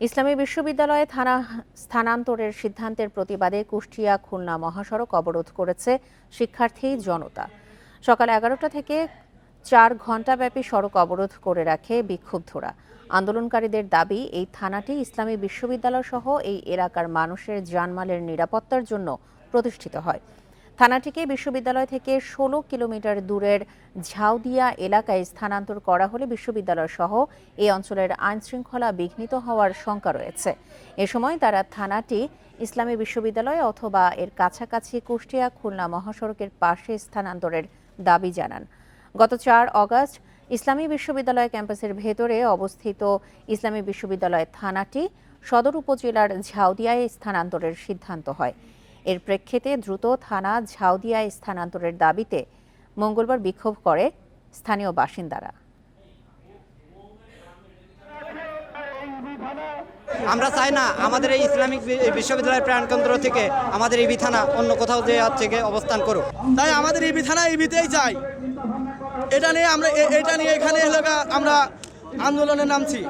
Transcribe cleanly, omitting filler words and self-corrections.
ইসলামী বিশ্ববিদ্যালয়ে থানা স্থানান্তরের সিদ্ধান্তের প্রতিবাদে কুষ্টিয়া খুলনা মহাসড়ক অবরোধ করেছে শিক্ষার্থী জনতা। সকাল 11টা থেকে 4 ঘণ্টাব্যাপী সড়ক অবরোধ করে রাখে বিক্ষুব্ধরা। আন্দোলনকারীদের দাবি, এই থানাটি ইসলামী বিশ্ববিদ্যালয় সহ এই এলাকার মানুষের জানমালের নিরাপত্তার জন্য প্রতিষ্ঠিত হয়। থানাটিকে বিশ্ববিদ্যালয় থেকে 16 কিলোমিটার দূরের ঝাউদিয়া এলাকায় স্থানান্তর করা হলে বিশ্ববিদ্যালয় সহ এই অঞ্চলের আইনশৃঙ্খলা বিঘ্নিত হওয়ার শঙ্কা রয়েছে। এ সময় তারা থানাটি ইসলামী বিশ্ববিদ্যালয় অথবা এর কাছাকাছি কুষ্টিয়া খুলনা মহাসড়কের পাশে স্থানান্তরের দাবি জানান। গত 4 অগস্ট ইসলামী বিশ্ববিদ্যালয় ক্যাম্পাসের ভেতরে অবস্থিত ইসলামী বিশ্ববিদ্যালয় থানাটি সদর উপজেলার ঝাউদিয়ায় স্থানান্তরের সিদ্ধান্ত হয়। এর প্রেক্ষিতে দ্রুত থানা ঝাউদিয়ায় স্থানান্তরের দাবিতে মঙ্গলবার বিক্ষোভ করে স্থানীয় বাসিন্দারা। আমরা চাই না আমাদের এই ইসলামিক বিশ্ববিদ্যালয়ের প্রাণকেন্দ্র থেকে আমাদের ইবি থানা অন্য কোথাও যে থেকে অবস্থান করুক। তাই আমাদের ইবি থানা ইবিতেই চাই। এটা নিয়ে এখানে আমরা আন্দোলনে নামছি।